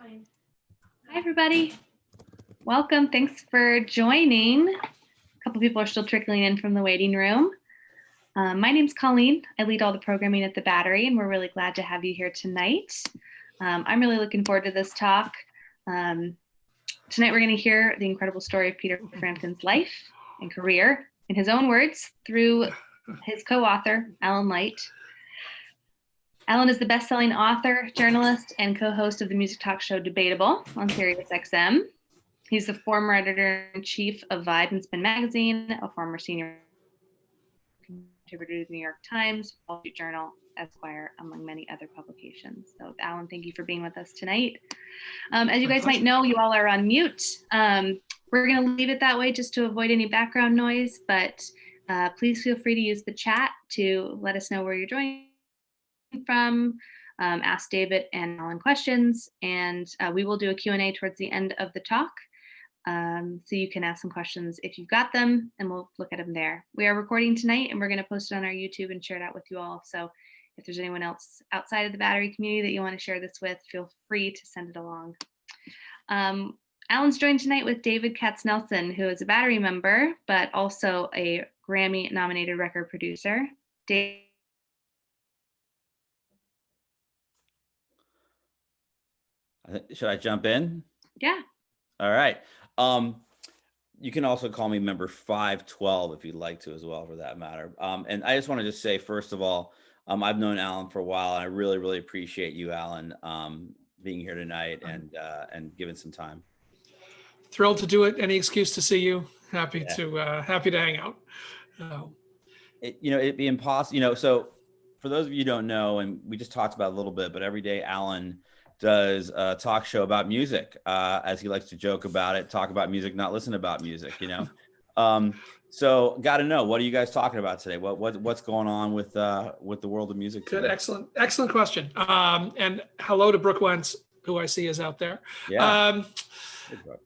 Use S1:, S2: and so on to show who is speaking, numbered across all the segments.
S1: Hi, everybody. Welcome. Thanks for joining. A couple people are still trickling in from the waiting room. My name's Colleen. I lead all the programming at the Battery, and we're really glad to have you here tonight. I'm really looking forward to this talk. Tonight, we're going to hear the incredible story of Peter Frampton's life and career, in his own words, through his co-author, Alan Light. Alan is the best-selling author, journalist, and co-host of the music talk show Debatable on SiriusXM. He's the former editor-in-chief of Vibe and Spin magazine, a former senior contributor to the New York Times, Wall Street Journal, Esquire, among many other publications. So, Alan, thank you for being with us tonight. As you guys might know, you all are on mute. We're going to leave it that way just to avoid any background noise, but please feel free to use the chat to let us know where you're joining from, ask David and Alan questions, and we will do a Q&A towards the end of the talk. So you can ask some questions if you've got them, and we'll look at them there. We are recording tonight, and we're going to post it on our YouTube and share it out with you all. So if there's anyone else outside of the Battery community that you want to share this with, feel free to send it along. Alan's joined tonight with David Katznelson, who is a Battery member, but also a Grammy-nominated record producer. Dave.
S2: Should I jump in?
S1: Yeah.
S2: All right. You can also call me member 512 if you'd like to as well, for that matter. And I just want to just say, first of all, I've known Alan for a while, and I really, really appreciate you, Alan, being here tonight and giving some time.
S3: Thrilled to do it. Any excuse to see you. Happy to hang out.
S2: It'd be impossible. So for those of you who don't know, and we just talked about a little bit, but every day Alan does a talk show about music, as he likes to joke about it, talk about music, not listen about music, So got to know, what are you guys talking about today? What's going on with the world of music today?
S3: Good. Excellent question. And hello to Brooke Wentz, who I see is out there.
S2: Yeah.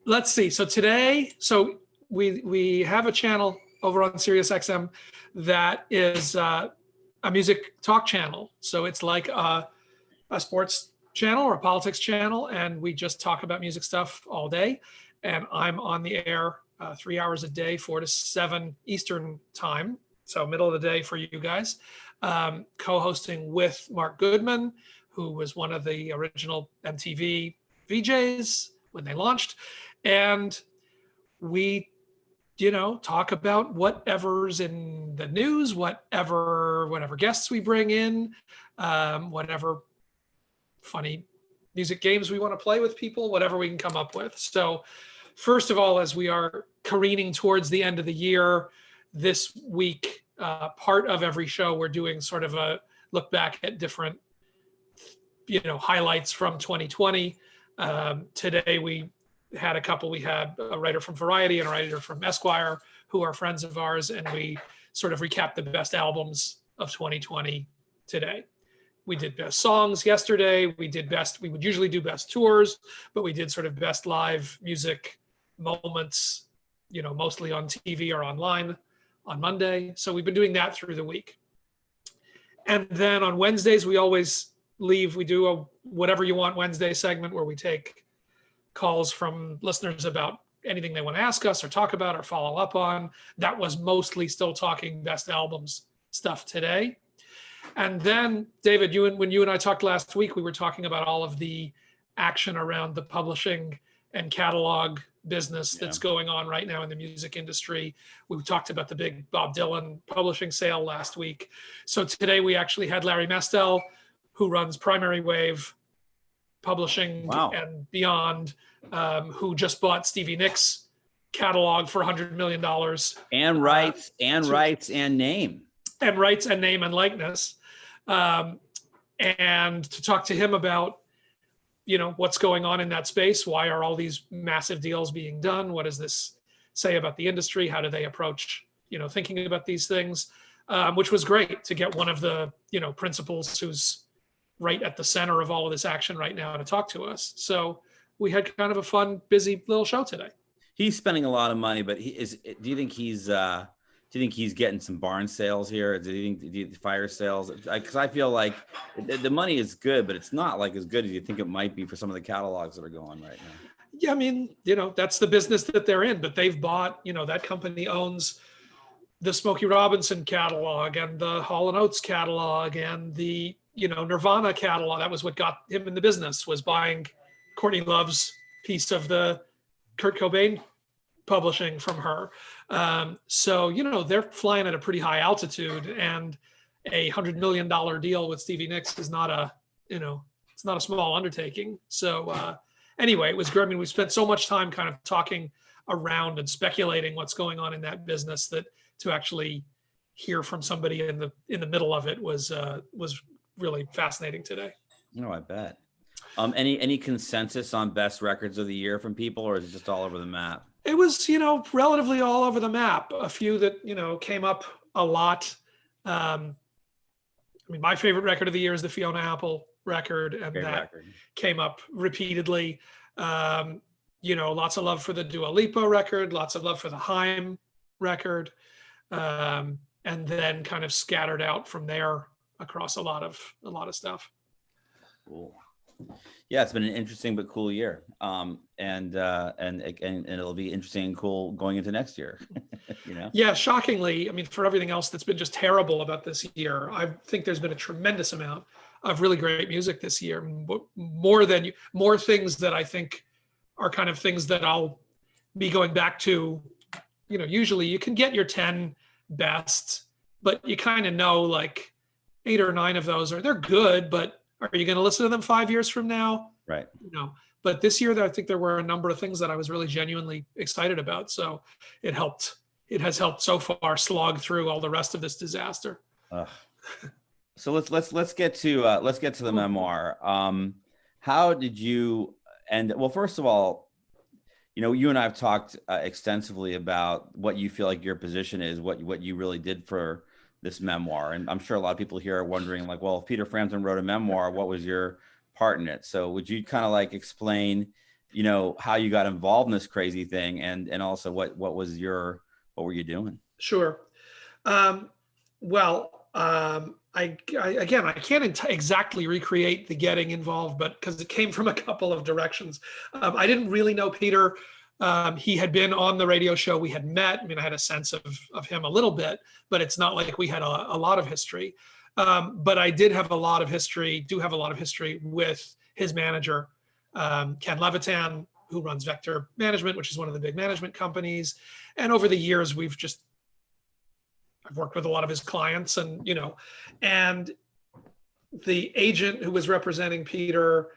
S3: Let's see. So today, we have a channel over on SiriusXM that is a music talk channel. So it's like a sports channel or a politics channel, and we just talk about music stuff all day. And I'm on the air 3 hours a day, 4 to 7 Eastern time, so middle of the day for you guys, co-hosting with Mark Goodman, who was one of the original MTV VJs when they launched. And we talk about whatever's in the news, whatever guests we bring in, whatever funny music games we want to play with people, whatever we can come up with. So first of all, as we are careening towards the end of the year, this week, part of every show, we're doing sort of a look back at different, highlights from 2020. Today we had a couple. We had a writer from Variety and a writer from Esquire, who are friends of ours, and we sort of recapped the best albums of 2020 today. We did best songs yesterday. We would usually do best tours, but we did sort of best live music moments, mostly on TV or online on Monday. So we've been doing that through the week. And then on Wednesdays, we always we do a Whatever You Want Wednesday segment where we take calls from listeners about anything they want to ask us or talk about or follow up on. That was mostly still talking best albums stuff today. And then, David, when you and I talked last week, we were talking about all of the action around the publishing and catalog business that's going on right now in the music industry. We talked about the big Bob Dylan publishing sale last week. So today we actually had Larry Mestel, who runs Primary Wave Publishing and Beyond, who just bought Stevie Nicks' catalog for $100 million.
S2: And rights and name.
S3: And rights and name and likeness. And to talk to him about, what's going on in that space. Why are all these massive deals being done? What does this say about the industry? How do they approach, thinking about these things? Which was great to get one of the, principals who's right at the center of all of this action right now to talk to us. So we had kind of a fun, busy little show today.
S2: He's spending a lot of money, but do you think he's do you think he's getting some barn sales here? Do you think fire sales? Because I feel like the money is good, but it's not like as good as you think it might be for some of the catalogs that are going right now.
S3: Yeah, I mean, that's the business that they're in, but they've bought, that company owns the Smokey Robinson catalog and the Hall & Oates catalog and the, Nirvana catalog. That was what got him in the business, was buying Courtney Love's piece of the Kurt Cobain publishing from her. So, they're flying at a pretty high altitude, and a $100 million deal with Stevie Nicks is not it's not a small undertaking. So anyway, it was great. I mean, we spent so much time kind of talking around and speculating what's going on in that business that to actually hear from somebody in the middle of it was really fascinating today.
S2: No, I bet. Any consensus on best records of the year from people, or is it just all over the map?
S3: It was, relatively all over the map. A few that, came up a lot. I mean, my favorite record of the year is the Fiona Apple record, and
S2: Great
S3: that
S2: record.
S3: came up repeatedly. Lots of love for the Dua Lipa record, lots of love for the Haim record, and then kind of scattered out from there across a lot of stuff.
S2: Cool. Yeah, it's been an interesting but cool year, and it'll be interesting and cool going into next year.
S3: Yeah, shockingly, I mean, for everything else that's been just terrible about this year, I think there's been a tremendous amount of really great music this year. More things that I think are kind of things that I'll be going back to. Usually you can get your 10 best, but you kind of know like 8 or 9 of those they're good, but are you going to listen to them 5 years from now?
S2: Right.
S3: But this year I think there were a number of things that I was really genuinely excited about. So it has helped so far slog through all the rest of this disaster.
S2: So let's get to the memoir. How did you end? Well, first of all, you and I have talked extensively about what you feel like your position is, what you really did for this memoir. And I'm sure a lot of people here are wondering, like, well, if Peter Frampton wrote a memoir, what was your part in it? So would you kind of like explain, how you got involved in this crazy thing, and also what were you doing?
S3: Sure. I can't exactly recreate the getting involved, but because it came from a couple of directions. I didn't really know Peter. He had been on the radio show. We had met. I mean, I had a sense of him a little bit, but it's not like we had a lot of history. But I do have a lot of history with his manager, Ken Levitan, who runs Vector Management, which is one of the big management companies. And over the years, I've worked with a lot of his clients, and the agent who was representing Peter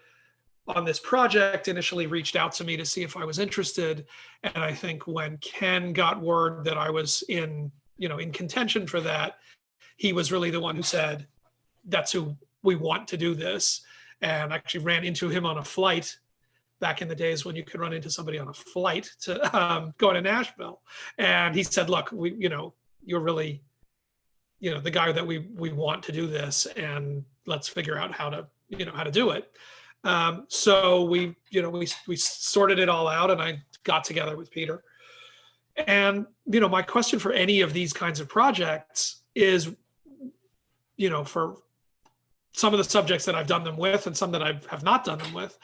S3: on this project initially reached out to me to see if I was interested. And I think when Ken got word that I was in contention for that, he was really the one who said, that's who we want to do this. And I actually ran into him on a flight back in the days when you could run into somebody on a flight to go to Nashville. And he said, look, you're really, the guy that we want to do this, and let's figure out how to do it. So we sorted it all out, and I got together with Peter. And, my question for any of these kinds of projects is, for some of the subjects that I've done them with and some that I have not done them with,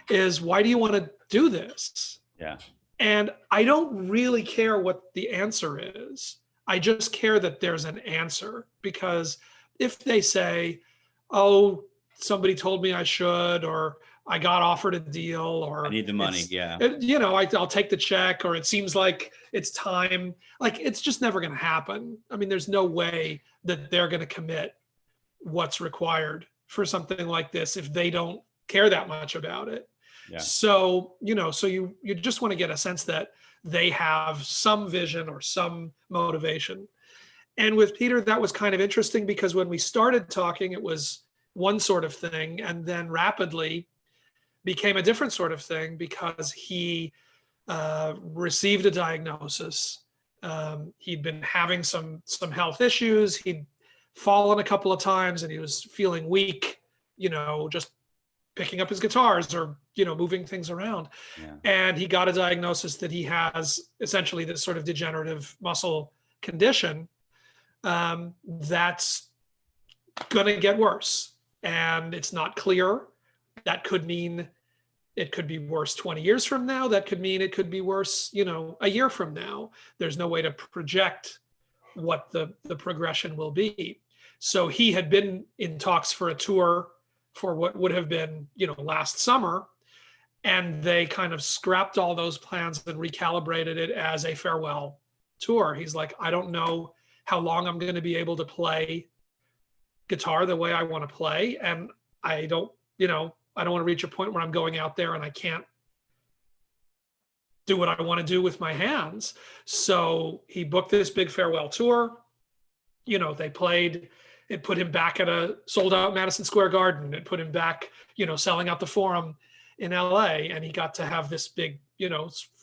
S3: is why do you want to do this?
S2: Yeah.
S3: And I don't really care what the answer is. I just care that there's an answer, because if they say, oh, somebody told me I should, or I got offered a deal, or
S2: I need the money. Yeah.
S3: I'll take the check, or it seems like it's time. Like, it's just never going to happen. I mean, there's no way that they're going to commit what's required for something like this if they don't care that much about it.
S2: Yeah.
S3: So, so you just want to get a sense that they have some vision or some motivation. And with Peter, that was kind of interesting, because when we started talking, it was one sort of thing, and then rapidly became a different sort of thing, because he received a diagnosis. He'd been having some health issues. He'd fallen a couple of times, and he was feeling weak, just picking up his guitars or, moving things around.
S2: Yeah.
S3: And he got a diagnosis that he has essentially this sort of degenerative muscle condition, that's going to get worse. And it's not clear. That could mean it could be worse 20 years from now. That could mean it could be worse, a year from now. There's no way to project what the progression will be. So he had been in talks for a tour for what would have been, last summer. And they kind of scrapped all those plans and recalibrated it as a farewell tour. He's like, I don't know how long I'm going to be able to play guitar the way I want to play. And I don't want to reach a point where I'm going out there and I can't do what I want to do with my hands. So he booked this big farewell tour. They played, it put him back at a sold out Madison Square Garden. It put him back, selling out the Forum in LA. And he got to have this big,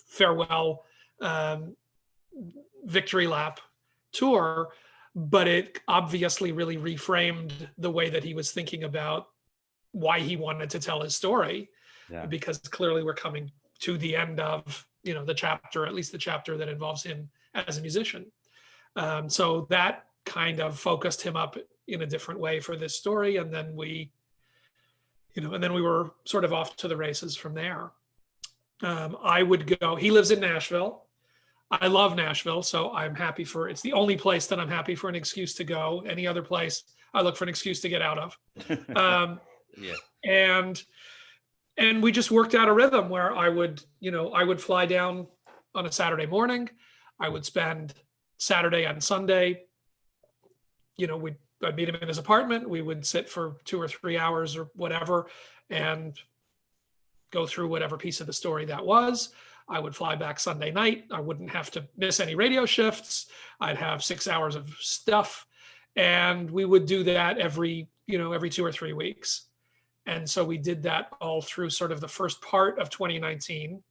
S3: farewell victory lap tour. But it obviously really reframed the way that he was thinking about why he wanted to tell his story, because clearly we're coming to the end of, the chapter, at least the chapter that involves him as a musician. So that kind of focused him up in a different way for this story. And then we were sort of off to the races from there. I would go, he lives in Nashville. I love Nashville, so I'm happy it's the only place that I'm happy for an excuse to go. Any other place, I look for an excuse to get out of. And we just worked out a rhythm where I would fly down on a Saturday morning. I would spend Saturday and Sunday, I'd meet him in his apartment. We would sit for 2 or 3 hours or whatever and go through whatever piece of the story that was. I would fly back Sunday night. I wouldn't have to miss any radio shifts. I'd have 6 hours of stuff. And we would do that every 2 or 3 weeks. And so we did that all through sort of the first part of 2019.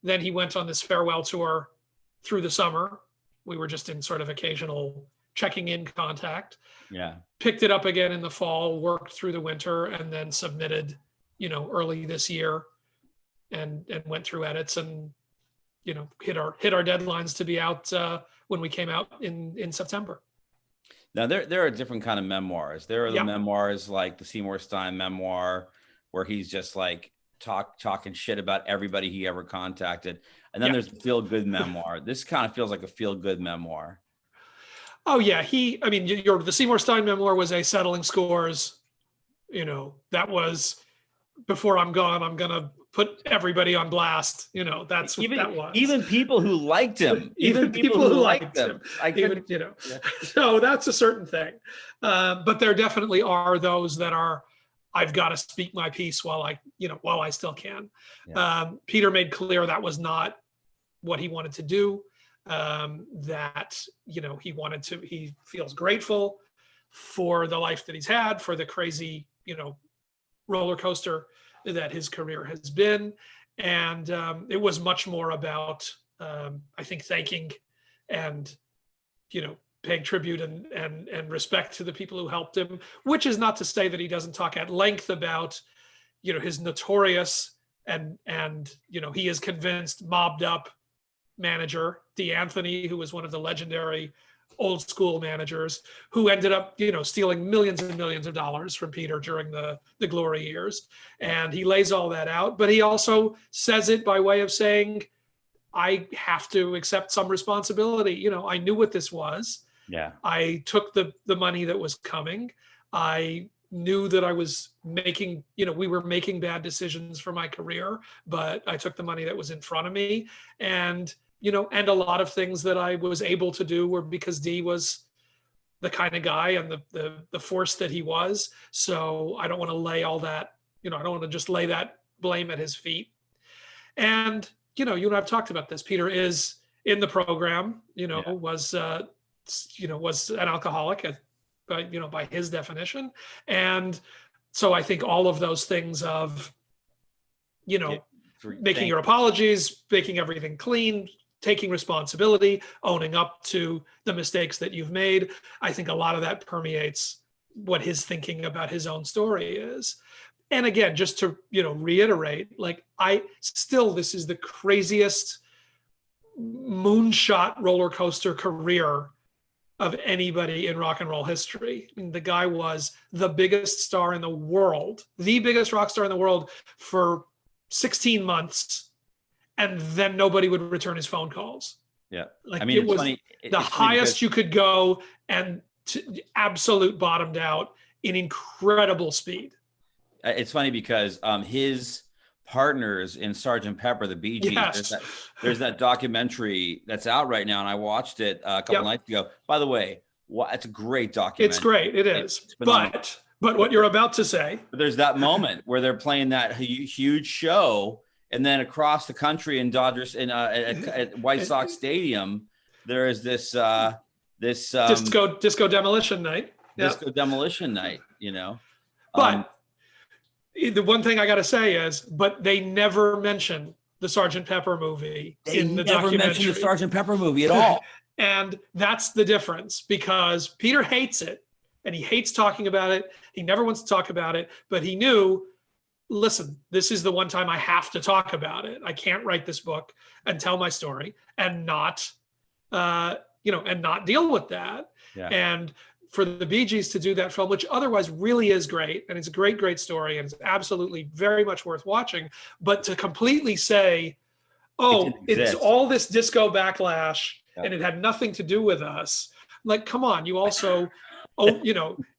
S3: Then he went on this farewell tour through the summer. We were just in sort of occasional checking in contact. Yeah. Picked it up again in the fall, worked through the winter, and then submitted, early this year and went through edits and, hit our deadlines to be out when we came out in September.
S2: Now there are different kind of memoirs. There are the memoirs like the Seymour Stein memoir, where he's just like talking shit about everybody he ever contacted. And then there's the feel good memoir. This kind of feels like a feel good memoir.
S3: Oh yeah, the Seymour Stein memoir was a settling scores. That was before I'm gone. I'm gonna put everybody on blast. That's what that was.
S2: Even people who liked him.
S3: Even people who liked him. So that's a certain thing. But there definitely are those that are, I've got to speak my piece while I still can. Yeah. Peter made clear that was not what he wanted to do. That he feels grateful for the life that he's had, for the crazy, roller coaster that his career has been. And it was much more about, I think, thanking and, paying tribute and respect to the people who helped him, which is not to say that he doesn't talk at length about, his notorious and he is convinced mobbed up manager, Dee Anthony, who was one of the legendary old school managers who ended up, stealing millions and millions of dollars from Peter during the glory years. And he lays all that out, but he also says it by way of saying, I have to accept some responsibility. I knew what this was. Yeah. I took the money that was coming. I knew that I was making, we were making bad decisions for my career, but I took the money that was in front of me. And and a lot of things that I was able to do were because Dee was the kind of guy and the force that he was. So I don't want to lay all that, I don't want to just lay that blame at his feet. And, you and I've talked about this. Peter is in the program, was an alcoholic, by his definition. And so I think all of those things of, making your apologies, making everything clean, taking responsibility, owning up to the mistakes that you've made. I think a lot of that permeates what his thinking about his own story is. And again, just to, reiterate, this is the craziest moonshot roller coaster career of anybody in rock and roll history. I mean, the guy was the biggest star in the world, the biggest rock star in the world for 16 months. And then nobody would return his phone calls.
S2: Yeah.
S3: Like,
S2: I mean,
S3: it
S2: it's
S3: was
S2: funny.
S3: the
S2: It's funny
S3: highest
S2: because-
S3: you could go, and absolute bottomed out in incredible speed.
S2: It's funny because his partners in Sgt. Pepper, the Bee Gees,
S3: Yes.
S2: there's that documentary that's out right now, and I watched it a couple nights ago. By the way, it's a great documentary.
S3: It's great. It is.
S2: It's phenomenal.
S3: But what you're about to say.
S2: But there's that moment where they're playing that huge show, and then across the country in Dodgers at White Sox Stadium, there is this
S3: Disco Demolition Night.
S2: Disco Demolition Night.
S3: But the one thing I got to say is, but they never mention the Sgt. Pepper movie in the documentary.
S2: Never mentioned the Sgt. Pepper movie at all.
S3: And that's the difference, because Peter hates it and he hates talking about it. He never wants to talk about it, but he knew, listen, this is the one time I have to talk about it. I can't write this book and tell my story and not, and not deal with that.
S2: Yeah.
S3: And for the Bee Gees to do that film, which otherwise really is great, and it's a great, great story, and it's absolutely very much worth watching, but to completely say, oh, it's all this disco backlash, and it had nothing to do with us. Like, come on, you also,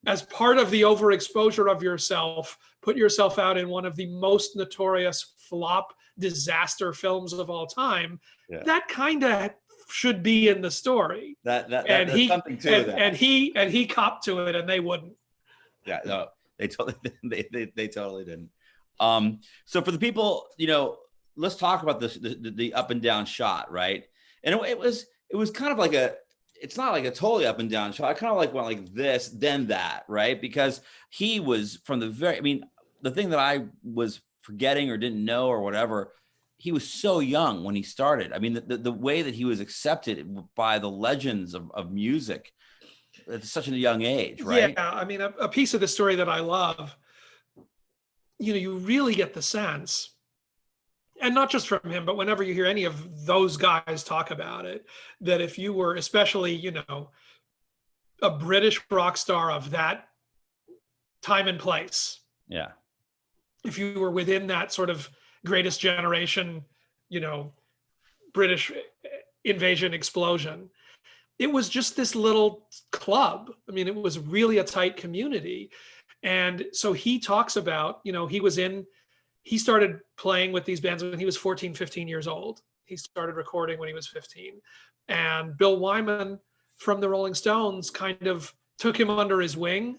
S3: as part of the overexposure of yourself, put yourself out in one of the most notorious flop disaster films of all time. Yeah. That kind of should be in the story.
S2: That's something to that.
S3: And he copped to it, and they wouldn't.
S2: Yeah, no, they totally they totally didn't. So for the people, let's talk about the up and down shot, right? And it was kind of like it's not like a totally up and down shot. I kind of went like this, then that, right? Because he was from the thing that I was forgetting or didn't know or whatever, he was so young when he started. I mean, the way that he was accepted by the legends of music at such a young age, right?
S3: Yeah, I mean, a piece of the story that I love, you really get the sense, and not just from him, but whenever you hear any of those guys talk about it, that if you were especially, a British rock star of that time and place,
S2: yeah,
S3: if you were within that sort of greatest generation, British invasion explosion, it was just this little club. I mean, it was really a tight community. And so he talks about, he started playing with these bands when he was 14, 15 years old. He started recording when he was 15. And Bill Wyman from the Rolling Stones kind of took him under his wing,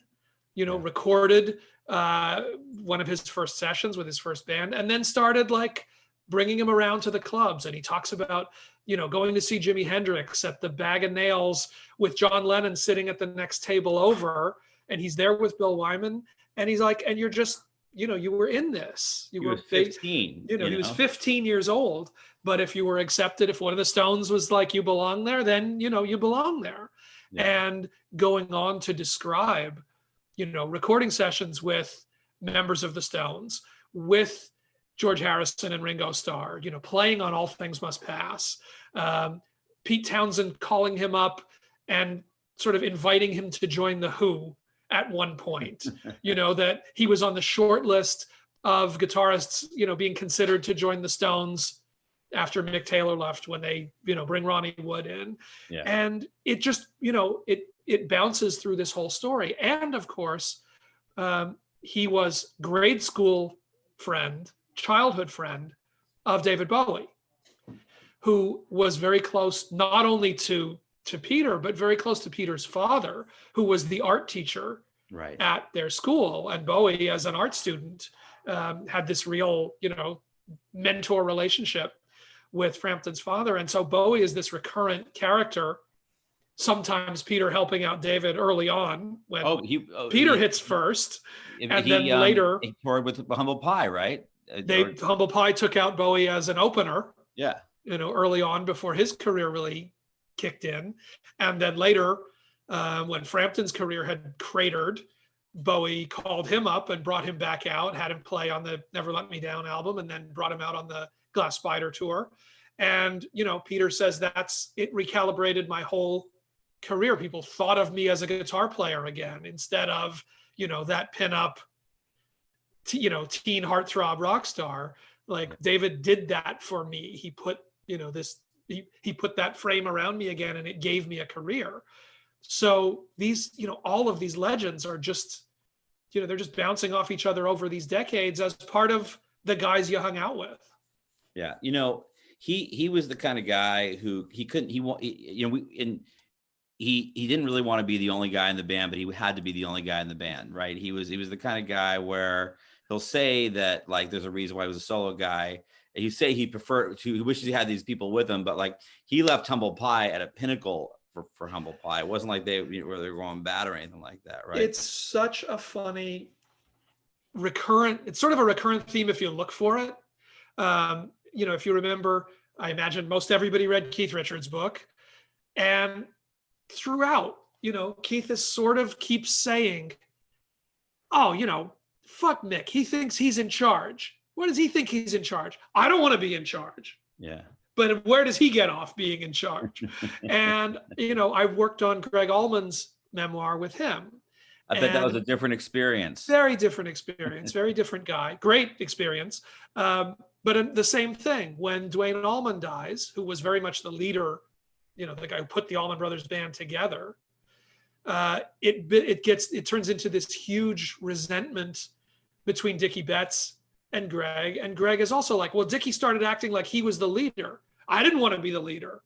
S3: recorded one of his first sessions with his first band, and then started bringing him around to the clubs. And he talks about, going to see Jimi Hendrix at the Bag of Nails with John Lennon sitting at the next table over, and he's there with Bill Wyman, and he's like, and you're just, you were in this.
S2: He was 15.
S3: He was 15 years old, but if you were accepted, if one of the Stones was like, you belong there, then, you belong there. Yeah. And going on to describe, recording sessions with members of the Stones, with George Harrison and Ringo Starr, playing on All Things Must Pass, Pete Townsend calling him up and sort of inviting him to join the Who at one point, that he was on the short list of guitarists, being considered to join the Stones after Mick Taylor left, when they, bring Ronnie Wood in. Yeah. And it just, it bounces through this whole story. And of course, he was grade school friend, childhood friend of David Bowie, who was very close, not only to Peter, but very close to Peter's father, who was the art teacher at their school. And Bowie, as an art student, had this real, mentor relationship with Frampton's father. And so Bowie is this recurrent character, sometimes Peter helping out David early on when Peter hits first. And then later
S2: he toured with Humble Pie, right?
S3: Humble Pie took out Bowie as an opener.
S2: Yeah.
S3: Early on, before his career really kicked in. And then later, when Frampton's career had cratered, Bowie called him up and brought him back out, had him play on the Never Let Me Down album, and then brought him out on the Glass Spider tour. And, Peter says it recalibrated my whole career. People thought of me as a guitar player again, instead of, that pinup, teen heartthrob rock star. Like David did that for me. He put, he put that frame around me again, and it gave me a career. So these, all of these legends are just, they're just bouncing off each other over these decades as part of the guys you hung out with.
S2: Yeah. He was the kind of guy who he didn't really want to be the only guy in the band, but he had to be the only guy in the band, right? He was the kind of guy where he'll say that, like, there's a reason why he was a solo guy. And he say he wishes he had these people with him, but like he left Humble Pie at a pinnacle for Humble Pie. It wasn't like they were going bad or anything like that, right?
S3: It's such a funny it's sort of a recurrent theme if you look for it. If you remember, I imagine most everybody read Keith Richards' book, and throughout, Keith is sort of keeps saying, oh, fuck Mick. He thinks he's in charge. What does he think he's in charge? I don't want to be in charge.
S2: Yeah.
S3: But where does he get off being in charge? And, I worked on Gregg Allman's memoir with him.
S2: I bet that was a different experience.
S3: Very different experience, very different guy, great experience. But the same thing, when Duane Allman dies, who was very much the leader, the guy who put the Allman Brothers band together, it turns into this huge resentment between Dickie Betts and Gregg. And Gregg is also like, well, Dickie started acting like he was the leader. I didn't want to be the leader,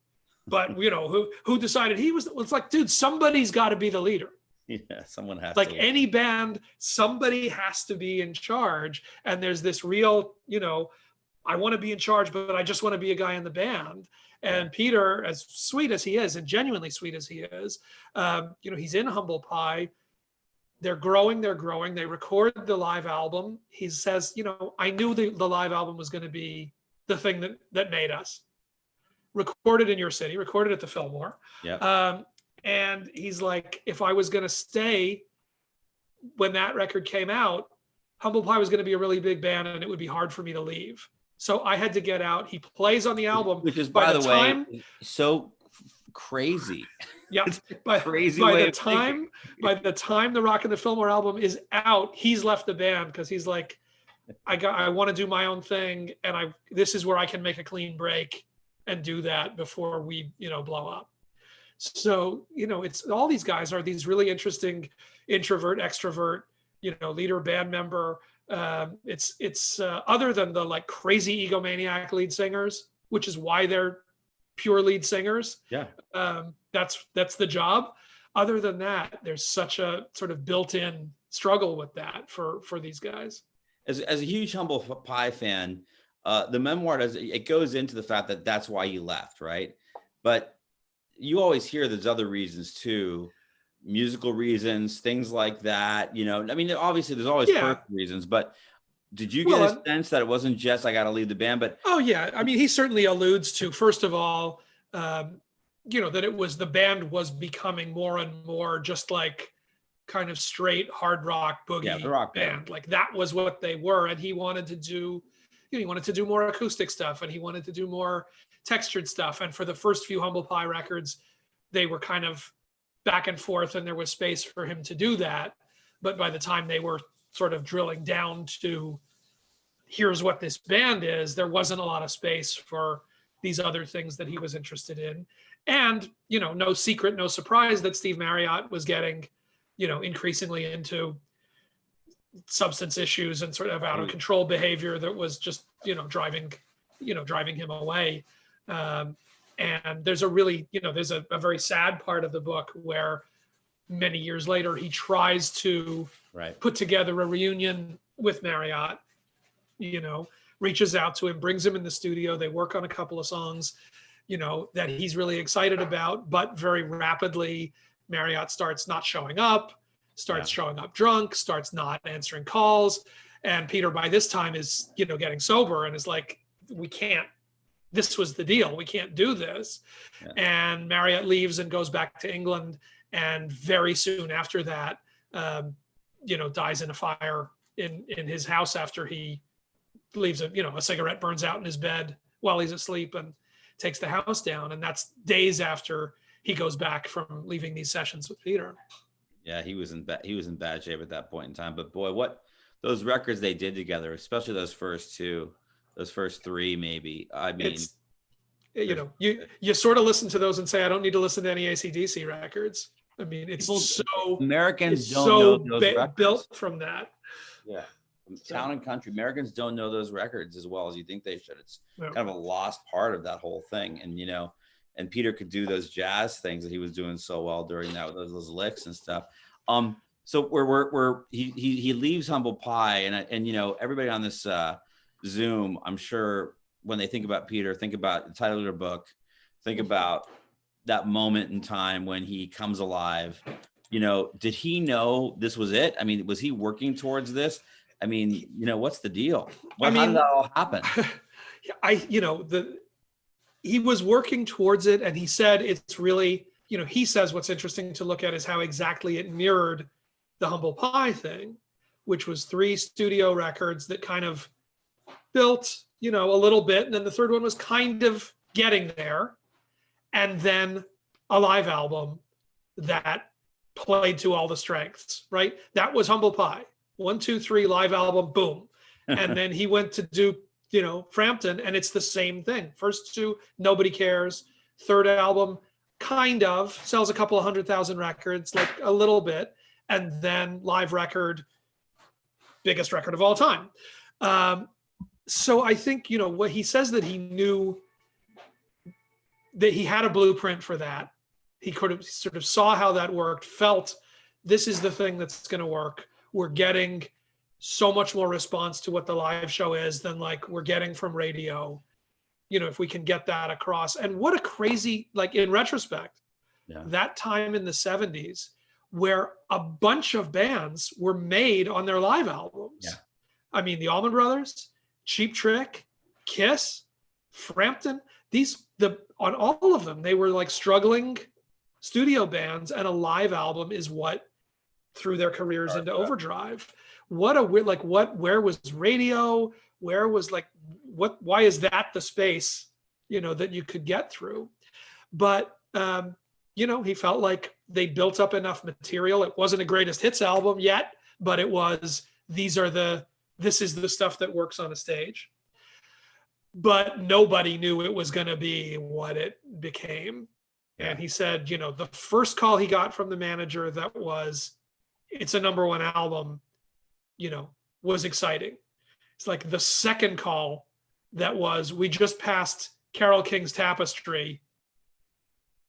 S3: but who decided he was? It's like, dude, somebody's got to be the leader.
S2: Yeah, someone has
S3: like
S2: to.
S3: Any band, somebody has to be in charge. And there's this real, I want to be in charge, but I just want to be a guy in the band. And Peter, as sweet as he is, and genuinely sweet as he is, he's in Humble Pie. They're growing. They record the live album. He says, I knew the live album was going to be the thing that made us. Recorded in your city, recorded at the Fillmore.
S2: Yeah.
S3: And he's like, if I was going to stay when that record came out, Humble Pie was going to be a really big band, and it would be hard for me to leave. So I had to get out. He plays on the album,
S2: which is, by the way, so crazy.
S3: Yeah,
S2: crazy.
S3: By the time the Rock and the Fillmore album is out, he's left the band because he's like, I want to do my own thing, and this is where I can make a clean break and do that before we blow up. So, it's all these guys are these really interesting introvert, extrovert, leader, band member. It's other than the like crazy egomaniac lead singers, which is why they're pure lead singers.
S2: Yeah.
S3: That's the job. Other than that, there's such a sort of built-in struggle with that for these guys.
S2: As a huge Humble Pie fan, the memoir goes into the fact that that's why you left, right? But you always hear there's other reasons too, musical reasons, things like that. I mean, obviously there's always personal reasons, but did you get a sense that it wasn't just I got to leave the band? But
S3: oh yeah, I mean, he certainly alludes to, first of all, that it was the band was becoming more and more just like kind of straight hard rock boogie
S2: rock
S3: band. Like that was what they were, and he wanted to do. He wanted to do more acoustic stuff, and he wanted to do more textured stuff. And for the first few Humble Pie records, they were kind of back and forth, and there was space for him to do that. But by the time they were sort of drilling down to here's what this band is, there wasn't a lot of space for these other things that he was interested in. And, no secret, no surprise that Steve Marriott was getting, increasingly into substance issues and sort of out of control behavior that was just, driving him away. And there's a really, there's a very sad part of the book where many years later, he tries to put together a reunion with Marriott, reaches out to him, brings him in the studio. They work on a couple of songs, that he's really excited about, but very rapidly Marriott starts not showing up, showing up drunk, starts not answering calls. And Peter by this time is, getting sober and is like, this was the deal. We can't do this. Yeah. And Marriott leaves and goes back to England. And very soon after that, dies in a fire in his house after he leaves a cigarette burns out in his bed while he's asleep and takes the house down. And that's days after he goes back from leaving these sessions with Peter.
S2: Yeah, he was in bad shape at that point in time. But boy, what those records they did together, especially those first three, maybe. I mean,
S3: It's, you know, you sort of listen to those and say, I don't need to listen to any AC/DC records. I mean, it's
S2: Americans
S3: it's
S2: don't
S3: so
S2: know those records.
S3: built from that.
S2: Yeah. Town and country. Americans don't know those records as well as you think they should. It's kind of a lost part of that whole thing. And, you know, and Peter could do those jazz things that he was doing so well during that, those licks and stuff. So he leaves Humble Pie, and you know, everybody on this Zoom, I'm sure when they think about Peter, think about the title of your book, think about that moment in time when he comes alive. You know, did he know this was it? I mean, was he working towards this? I mean, you know, what's the deal? How did that all happen?
S3: He was working towards it, and he said it's really, you know, he says what's interesting to look at is how exactly it mirrored the Humble Pie thing, which was 3 studio records that kind of built, you know, a little bit, and then the third one was kind of getting there, and then a live album that played to all the strengths, right? That was Humble Pie. 1, 2, 3 live album, boom. And then he went to do, you know, Frampton, and it's the same thing. First 2, nobody cares. Third album, kind of sells a couple of 100,000 records, like a little bit. And then live record, biggest record of all time. So I think, you know, what he says that he knew that he had a blueprint for that. He could have sort of saw how that worked, felt this is the thing that's going to work. We're getting so much more response to what the live show is than like we're getting from radio. You know, if we can get that across. And what a crazy, like in retrospect, that time in the 70s where a bunch of bands were made on their live albums. Yeah. I mean, the Allman Brothers, Cheap Trick, Kiss, Frampton, on all of them, they were like struggling studio bands, and a live album is what threw their careers into overdrive. Where was radio? Where was why is that the space, you know, that you could get through? But, you know, he felt like they built up enough material. It wasn't a greatest hits album yet, but it was, this is the stuff that works on a stage. But nobody knew it was going to be what it became. And he said, you know, the first call he got from the manager that was, it's a #1 album, you know, was exciting. It's like the second call that was, we just passed Carole King's Tapestry,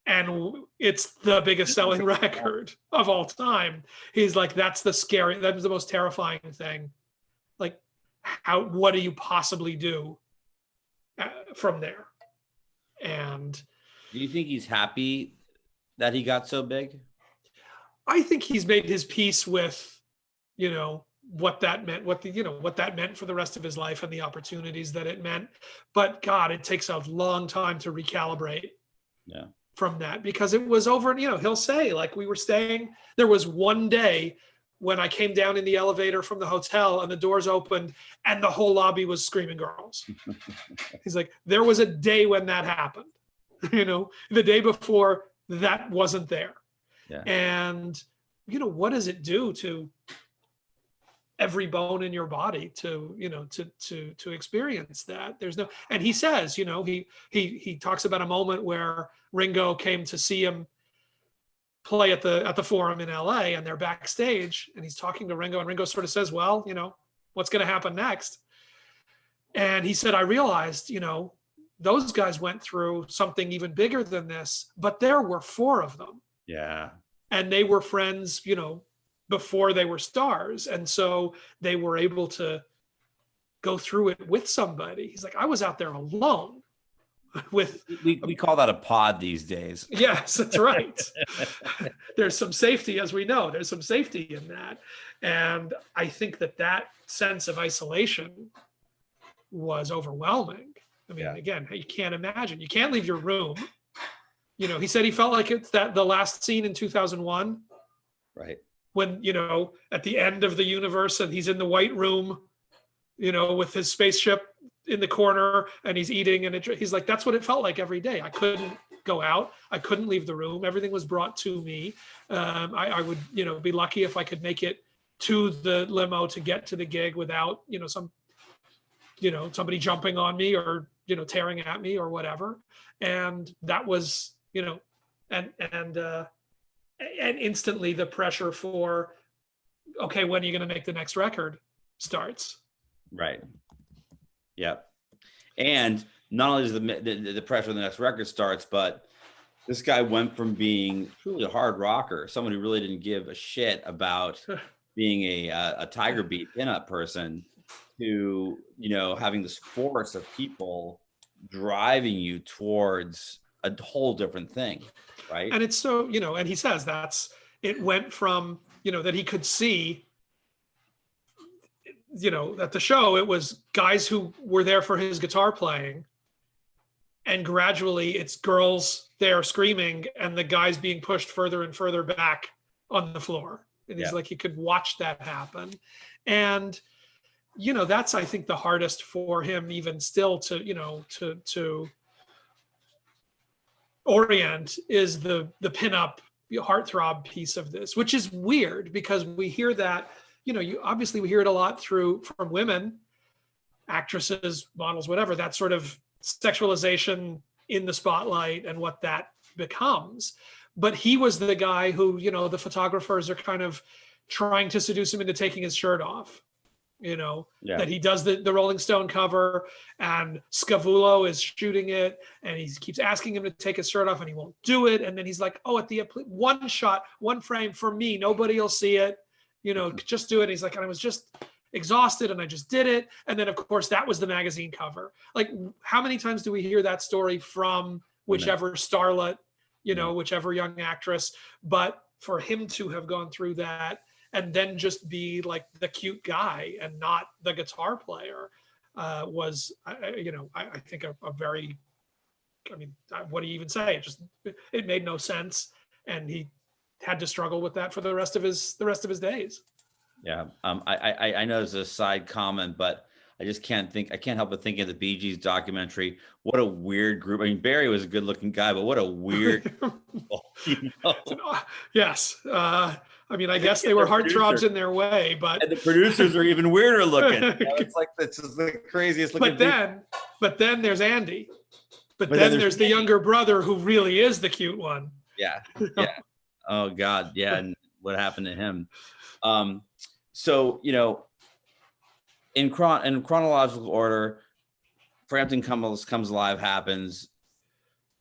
S3: and it's the biggest selling record of all time. He's like, that was the most terrifying thing. Like, what do you possibly do from there? And
S2: do you think he's happy that he got so big?
S3: I think he's made his peace with, you know, what that meant, what that meant for the rest of his life and the opportunities that it meant. But God, it takes a long time to recalibrate from that, because it was over. You know, he'll say, like, there was one day when I came down in the elevator from the hotel and the doors opened and the whole lobby was screaming girls. He's like, there was a day when that happened, you know, the day before that wasn't there. Yeah. And, you know, what does it do to every bone in your body to, you know, to experience that? And he says, you know, he talks about a moment where Ringo came to see him play at the Forum in LA, and they're backstage, and he's talking to Ringo, and Ringo sort of says, well, you know, what's going to happen next? And he said, I realized, you know, those guys went through something even bigger than this, but there were 4 of them.
S2: Yeah.
S3: And they were friends, you know, before they were stars. And so they were able to go through it with somebody. He's like, I was out there alone with.
S2: We call that a pod these days.
S3: Yes, that's right. There's some safety, as we know, there's some safety in that. And I think that sense of isolation was overwhelming. I mean, again, you can't imagine, you can't leave your room. You know, he said he felt like it's the last scene in 2001.
S2: Right.
S3: When, you know, at the end of the universe and he's in the white room, you know, with his spaceship in the corner and he's eating, and he's like, that's what it felt like every day. I couldn't go out. I couldn't leave the room. Everything was brought to me. I would, be lucky if I could make it to the limo to get to the gig without, somebody jumping on me or, tearing at me or whatever. And that was, and instantly the pressure for, okay, when are you going to make the next record starts.
S2: Right. Yep. And not only is the pressure of the next record starts, but this guy went from being truly a hard rocker, someone who really didn't give a shit about being a Tiger Beat pinup person, to, having this force of people driving you towards a whole different thing. Right.
S3: And it's so, and he says it went from, that he could see, at the show, it was guys who were there for his guitar playing. And gradually it's girls there screaming and the guys being pushed further and further back on the floor. And he's like, he could watch that happen. And, that's, I think, the hardest for him even still to, to orient is the pinup heartthrob piece of this, which is weird because we hear that, we hear it a lot from women, actresses, models, whatever, that sort of sexualization in the spotlight and what that becomes. But he was the guy who, the photographers are kind of trying to seduce him into taking his shirt off, that he does the Rolling Stone cover and Scavullo is shooting it and he keeps asking him to take his shirt off and he won't do it. And then he's like, oh, at the one shot, one frame for me, nobody will see it, just do it. And he's like, and I was just exhausted and I just did it. And then of course that was the magazine cover. Like, how many times do we hear that story from whichever starlet, whichever young actress, but for him to have gone through that and then just be like the cute guy and not the guitar player was, I think a very, what do you even say? It made no sense. And he had to struggle with that for the rest of his days.
S2: Yeah. I know there's a side comment, but I can't help but think of the Bee Gees documentary. What a weird group. I mean, Barry was a good looking guy, but what a weird
S3: Yes. I guess they were heartthrobs in their way, but
S2: and the producers are even weirder looking. It's like, this is the craziest looking.
S3: But then there's Andy. But then there's the younger brother who really is the cute one.
S2: Yeah. Yeah. Oh God. Yeah. And what happened to him? So, in chronological order, Frampton Comes Alive happens.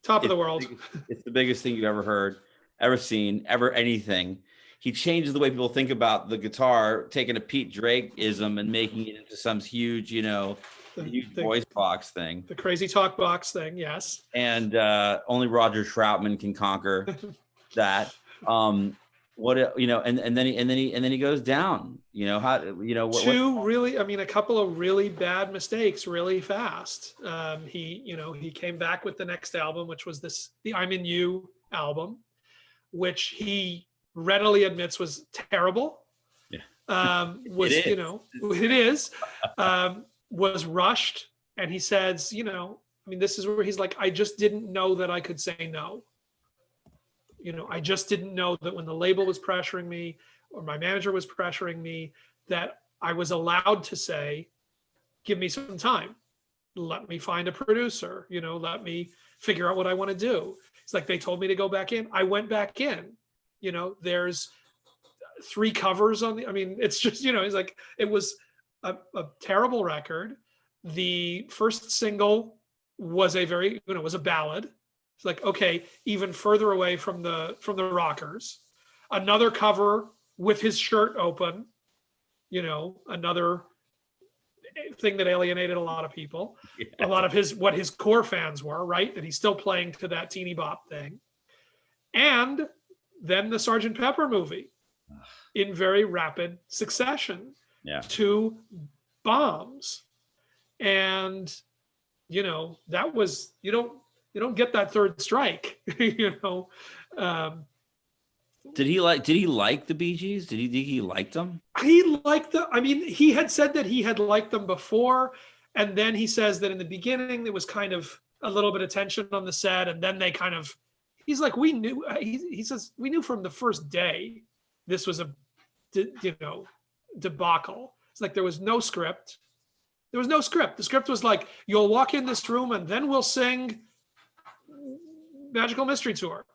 S3: Top of the world.
S2: It's the biggest thing you've ever heard, ever seen, ever anything. He changes the way people think about the guitar, taking a Pete Drake-ism and making it into some huge, huge voice box thing.
S3: The crazy talk box thing, yes.
S2: And only Roger Troutman can conquer that. And then he goes down.
S3: A couple of really bad mistakes really fast. He came back with the next album, which was the I'm in You album, which he readily admits was terrible.
S2: Yeah.
S3: It is. Was rushed, and he says, this is where he's like, I just didn't know that I could say no. I just didn't know that when the label was pressuring me or my manager was pressuring me, that I was allowed to say, give me some time. Let me find a producer, let me figure out what I want to do. It's like, they told me to go back in. I went back in, there's 3 covers on it's just, it's like, it was a terrible record. The first single was was a ballad. It's like, okay, even further away from the rockers. Another cover with his shirt open, another thing that alienated a lot of people. Yeah. A lot of what his core fans were, right? That he's still playing to that teeny bop thing. And then the Sgt. Pepper movie in very rapid succession.
S2: Yeah. 2
S3: bombs. And, that was, you don't get that third strike,
S2: Did he like the Bee Gees? Did he think he liked them?
S3: He liked them. He had said that he had liked them before. And then he says that in the beginning, it was kind of a little bit of tension on the set, and then they kind of, he's like, we knew, he says, we knew from the first day this was a, debacle. It's like there was no script. There was no script. The script was like, you'll walk in this room and then we'll sing Magical Mystery Tour.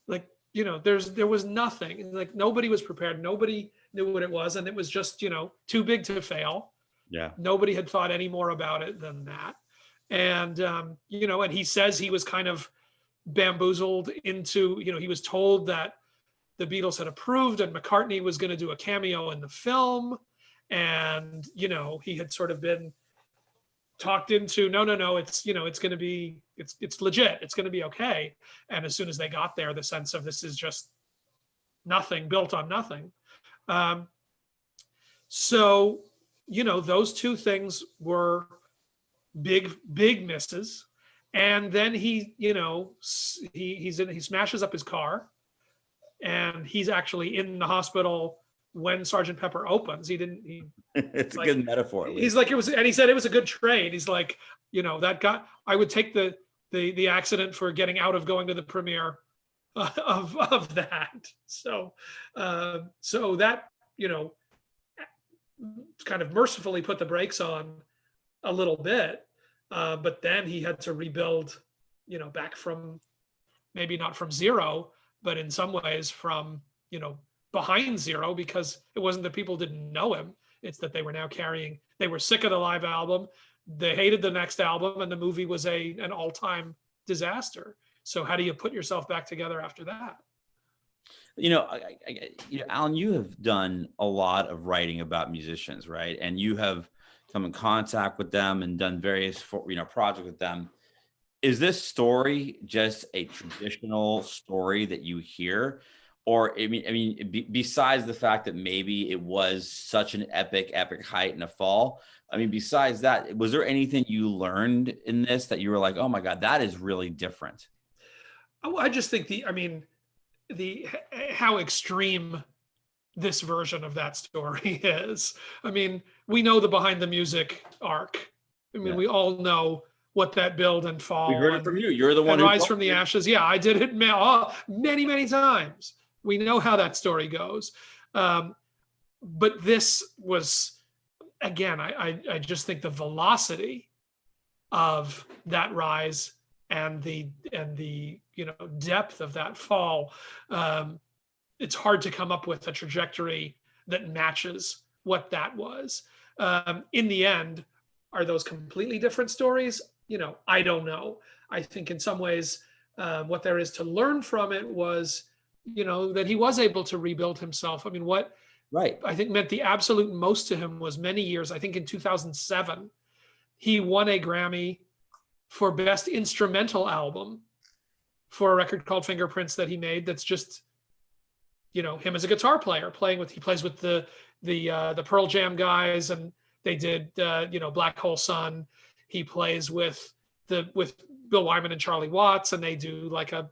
S3: Like, there was nothing. Like, nobody was prepared. Nobody knew what it was. And it was just, too big to fail.
S2: Yeah.
S3: Nobody had thought any more about it than that. And, and he says he was kind of bamboozled into, he was told that the Beatles had approved and McCartney was going to do a cameo in the film. And, he had sort of been talked into, no, it's, it's going to be, it's legit. It's going to be okay. And as soon as they got there, the sense of this is just nothing, built on nothing. So, those two things were big misses. And then he smashes up his car, and he's actually in the hospital when Sgt. Pepper opens.
S2: It's a good metaphor.
S3: He's like, and he said it was a good trade. He's like, that guy, I would take the accident for getting out of going to the premiere of that. So that, kind of mercifully put the brakes on a little bit. But then he had to rebuild, back from, maybe not from zero, but in some ways from, behind zero, because it wasn't that people didn't know him. It's that they were now they were sick of the live album. They hated the next album, and the movie was an all-time disaster. So how do you put yourself back together after that?
S2: Alan, you have done a lot of writing about musicians, right? And you have come in contact with them and done various, projects with them. Is this story just a traditional story that you hear? Or, besides the fact that maybe it was such an epic height and a fall, besides that, was there anything you learned in this that you were like, oh my God, that is really different?
S3: Oh, I just think how extreme this version of that story is. We know the behind the music arc. We all know what that build and fall.
S2: We heard it from you. You're the one who
S3: rise from the ashes. Yeah, I did it many, many times. We know how that story goes. But this was, again, I just think the velocity of that rise and the depth of that fall, it's hard to come up with a trajectory that matches what that was. In the end, are those completely different stories? I don't know. I think in some ways, what there is to learn from it was, that he was able to rebuild himself. What
S2: right.
S3: I think meant the absolute most to him was many years. I think in 2007, he won a Grammy for Best Instrumental Album for a record called Fingerprints that he made. That's just, him as a guitar player he plays with the Pearl Jam guys, and they did, Black Hole Sun. He plays with Bill Wyman and Charlie Watts, and they do like a,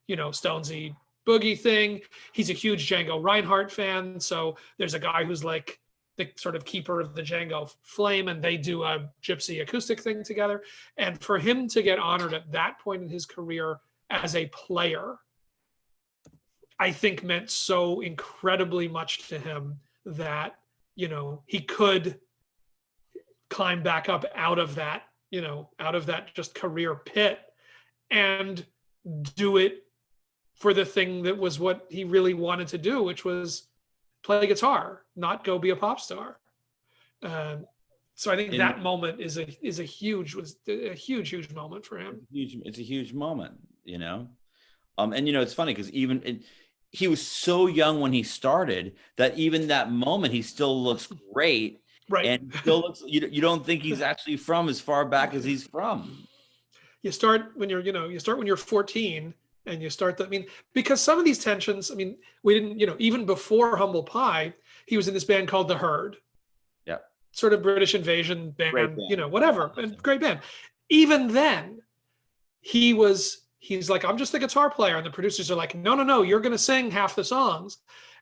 S3: Stonesy boogie thing. He's a huge Django Reinhardt fan. So there's a guy who's like the sort of keeper of the Django flame, and they do a gypsy acoustic thing together. And for him to get honored at that point in his career as a player, I think meant so incredibly much to him that, he could climb back up out of that just career pit and do it for the thing that was what he really wanted to do, which was play guitar, not go be a pop star. So I think that moment is a huge moment for him.
S2: It's a huge moment, and it's funny because he was so young when he started that even that moment he still looks great.
S3: Right.
S2: And still looks, you don't think he's actually from as far back as he's from.
S3: You start when you're 14, and you start that, because some of these tensions, we didn't, even before Humble Pie, he was in this band called The Herd.
S2: Yeah.
S3: Sort of British invasion band, whatever. And great band. Even then, he's like, I'm just the guitar player. And the producers are like, no, you're going to sing half the songs,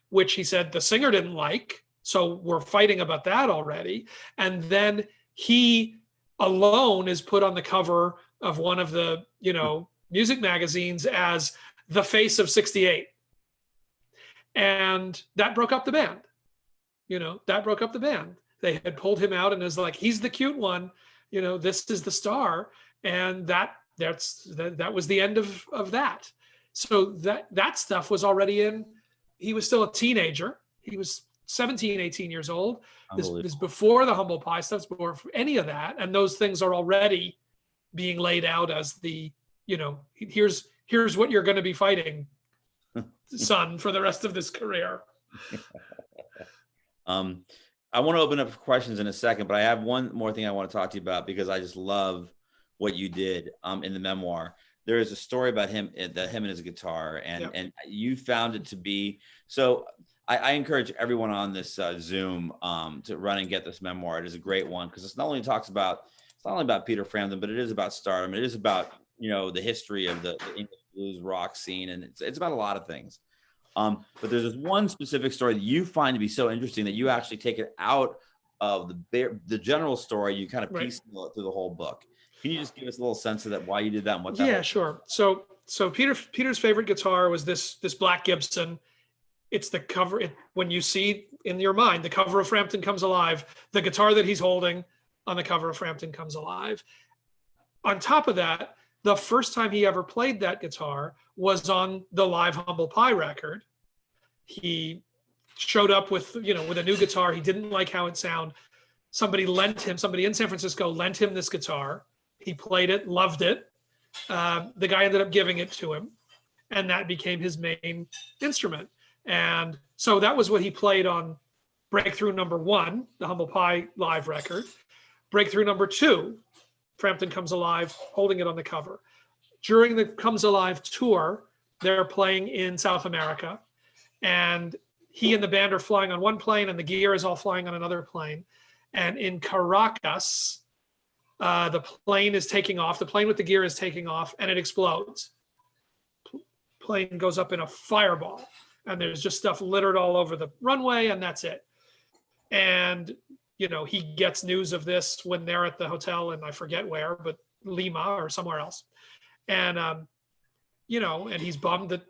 S3: which he said the singer didn't like. So we're fighting about that already. And then he alone is put on the cover of one of the, music magazines as the face of 68. And that broke up the band. They had pulled him out and it was like, he's the cute one, this is the star. And that was the end of that. So that stuff was already in. He was still a teenager. He was 17, 18 years old. This is before the humble pie stuff, before any of that. And those things are already being laid out as the, here's what you're going to be fighting, son, for the rest of this career.
S2: I want to open up for questions in a second, but I have one more thing I want to talk to you about because I just love what you did in the memoir. There is a story about him and his guitar, and you found it to be so. I encourage everyone on this Zoom to run and get this memoir. It is a great one because it's not only about Peter Frampton, but it is about stardom. It is about the history of the English blues rock scene, and it's about a lot of things. But there's this one specific story that you find to be so interesting that you actually take it out of the general story. You kind of piece it through the whole book. Can you just give us a little sense of that, why you did that and what that was?
S3: Yeah, sure. So Peter's favorite guitar was this black Gibson. It's the cover. When you see in your mind the cover of Frampton Comes Alive, the guitar that he's holding on the cover of Frampton Comes Alive. On top of that, the first time he ever played that guitar was on the live Humble Pie record. He showed up with a new guitar. He didn't like how it sounded. Somebody in San Francisco lent him this guitar. He played it, loved it. The guy ended up giving it to him, and that became his main instrument. And so that was what he played on Breakthrough #1, the Humble Pie live record. Breakthrough #2, Frampton Comes Alive, holding it on the cover. During the Comes Alive tour, they're playing in South America, and he and the band are flying on one plane, and the gear is all flying on another plane. And in Caracas, the plane is taking off. The plane with the gear is taking off, and it explodes. Plane goes up in a fireball, and there's just stuff littered all over the runway, and that's it. And he gets news of this when they're at the hotel, and I forget where, but Lima or somewhere else. And and he's bummed that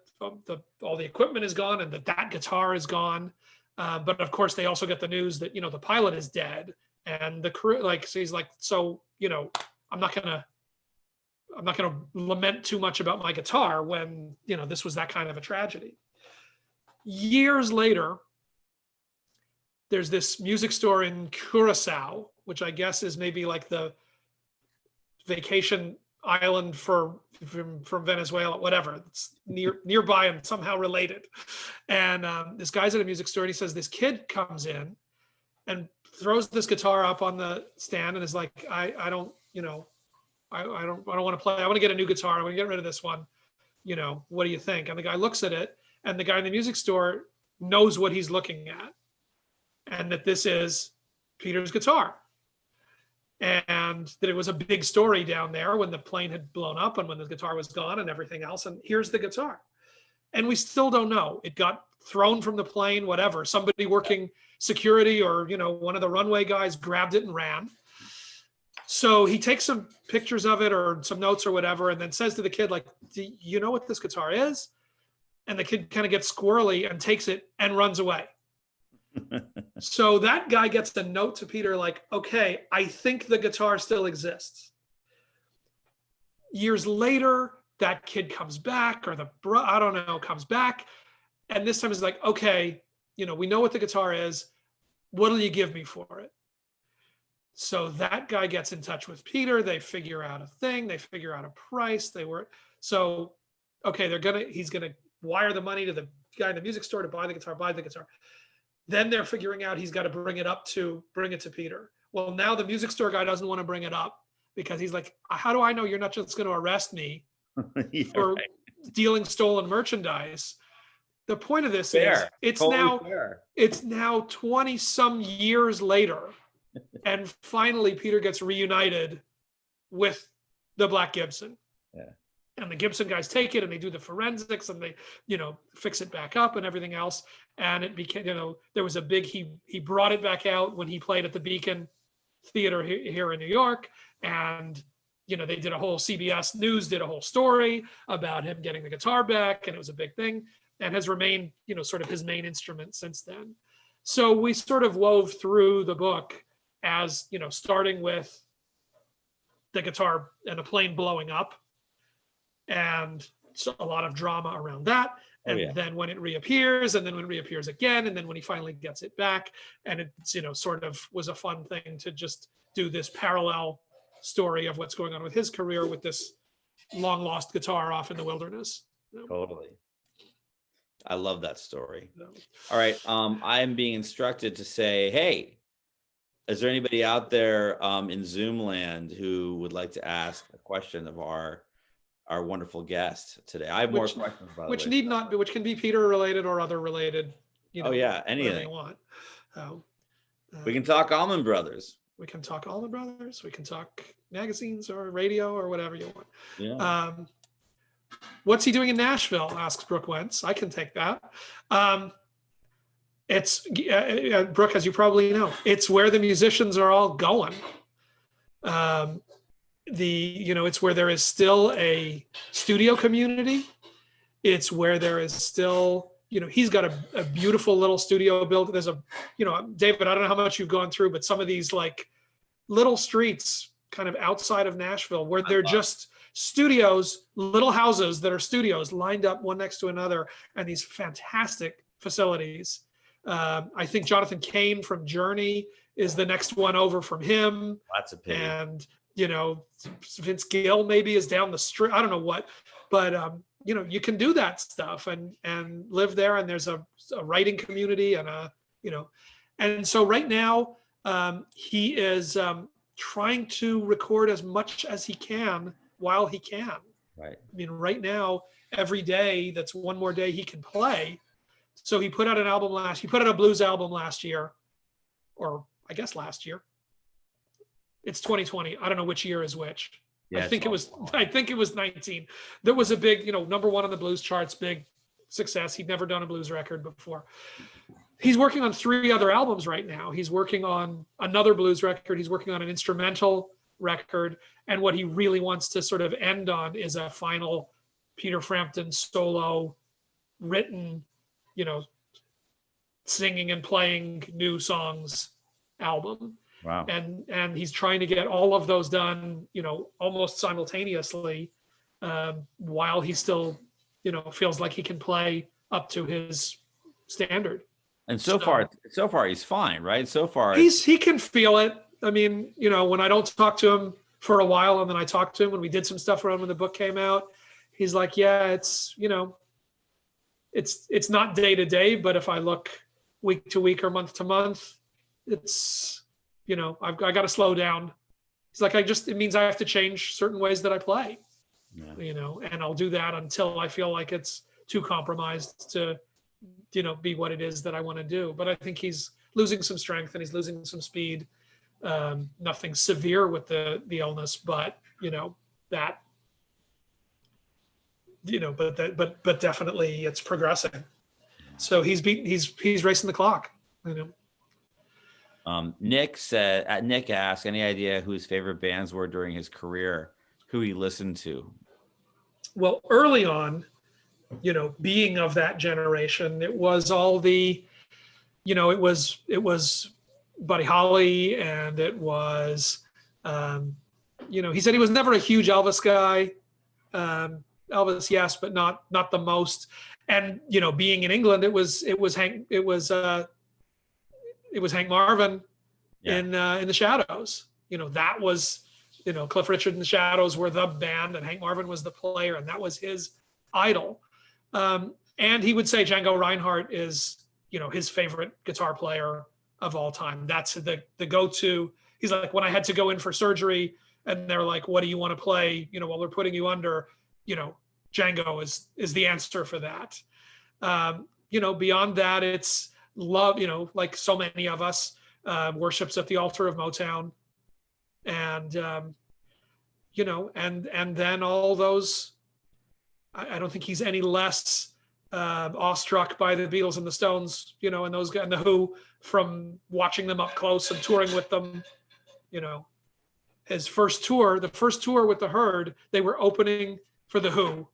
S3: all the equipment is gone and that guitar is gone. But of course, they also get the news that the pilot is dead, and the crew, so he's like, I'm not gonna lament too much about my guitar when this was that kind of a tragedy. Years later, there's this music store in Curacao, which I guess is maybe like the vacation island from Venezuela, whatever. It's nearby and somehow related. And this guy's at a music store, and he says this kid comes in and throws this guitar up on the stand and is like, I don't want to play. I want to get a new guitar. I want to get rid of this one. What do you think? And the guy looks at it, and the guy in the music store knows what he's looking at, and that this is Peter's guitar. And that it was a big story down there when the plane had blown up and when the guitar was gone and everything else. And here's the guitar. And we still don't know. It got thrown from the plane, whatever. Somebody working security or, one of the runway guys grabbed it and ran. So he takes some pictures of it or some notes or whatever, and then says to the kid, like, do you know what this guitar is? And the kid kind of gets squirrely and takes it and runs away. So that guy gets the note to Peter like, okay, I think the guitar still exists. Years later, that kid comes back, or comes back. And this time it's like, okay, we know what the guitar is. What'll you give me for it? So that guy gets in touch with Peter. They figure out a thing. They figure out a price. He's going to wire the money to the guy in the music store to buy the guitar. Then they're figuring out he's got to bring it to Peter. Well, now the music store guy doesn't want to bring it up because he's like, how do I know you're not just going to arrest me for dealing stolen merchandise? The point of this is it's now 20 some years later. And finally, Peter gets reunited with the Black Gibson.
S2: Yeah.
S3: And the Gibson guys take it and they do the forensics and they, fix it back up and everything else. And it became, there was a big, he brought it back out when he played at the Beacon Theater here in New York. And, they did a whole CBS News did a whole story about him getting the guitar back, and it was a big thing, and has remained, sort of his main instrument since then. So we sort of wove through the book as, starting with the guitar and the plane blowing up, and so a lot of drama around that. And then when it reappears, and then when it reappears again, and then when he finally gets it back, and it's, sort of was a fun thing to just do this parallel story of what's going on with his career with this long lost guitar off in the wilderness.
S2: Totally. I love that story.
S3: So,
S2: All right. I am being instructed to say, hey, is there anybody out there in Zoom land who would like to ask a question of our wonderful guest today? I have more questions, by the
S3: which
S2: way.
S3: need not be, which can be Peter related or other related,
S2: Oh yeah,
S3: whatever
S2: anything.
S3: you want.
S2: We can talk Allman Brothers.
S3: We can talk Allman Brothers. We can talk magazines or radio or whatever you want.
S2: Yeah.
S3: What's he doing in Nashville? Asks Brooke Wentz. I can take that. It's Brooke, as you probably know, it's where the musicians are all going. It's where there is still a studio community. It's where there is still, he's got a beautiful little studio built. There's David, I don't know how much you've gone through, but some of these like little streets kind of outside of Nashville where they're just studios, little houses that are studios lined up one next to another, and these fantastic facilities. I think Jonathan Cain from Journey is the next one over from him.
S2: That's a pity.
S3: And, Vince Gill maybe is down the street. I don't know what, but, you can do that stuff and live there. And there's a writing community and and so right now he is trying to record as much as he can while he can.
S2: Right.
S3: I mean, right now, every day, that's one more day he can play. So he put out he put out a blues album last year, or I guess last year. It's 2020. I don't know which year is which.
S2: Yeah,
S3: I think it was 19. There was a big, number one on the blues charts, big success. He'd never done a blues record before. He's working on 3 other albums right now. He's working on another blues record. He's working on an instrumental record. And what he really wants to sort of end on is a final Peter Frampton solo written, singing and playing new songs album.
S2: Wow.
S3: And he's trying to get all of those done, almost simultaneously, while he still, feels like he can play up to his standard.
S2: And so far he's fine, right? So far
S3: he can feel it. I mean, when I don't talk to him for a while and then I talked to him when we did some stuff around when the book came out, he's like, yeah, it's, it's not day to day, but if I look week to week or month to month, it's, I got to slow down. He's like, it means I have to change certain ways that I play, and I'll do that until I feel like it's too compromised to, be what it is that I want to do. But I think he's losing some strength and he's losing some speed. Nothing severe with the illness, but that, but definitely it's progressing. So he's racing the clock.
S2: Nick asked, any idea who his favorite bands were during his career, who he listened to?
S3: Well, early on, being of that generation, it was all the, it was Buddy Holly, and it was, he said he was never a huge Elvis guy. Elvis, yes, but not the most. And being in England, it was Hank Marvin in the Shadows. That was, Cliff Richard and the Shadows were the band, and Hank Marvin was the player, and that was his idol. And he would say Django Reinhardt is, his favorite guitar player of all time. That's the go-to. He's like, when I had to go in for surgery and they're like, what do you want to play? While we're putting you under, Django is the answer for that. Beyond that, it's love, like so many of us, worships at the altar of Motown. And, and then all those, I don't think he's any less awestruck by the Beatles and the Stones, and those guys and the Who from watching them up close and touring with them, his first tour, the first tour with the Herd, they were opening for the Who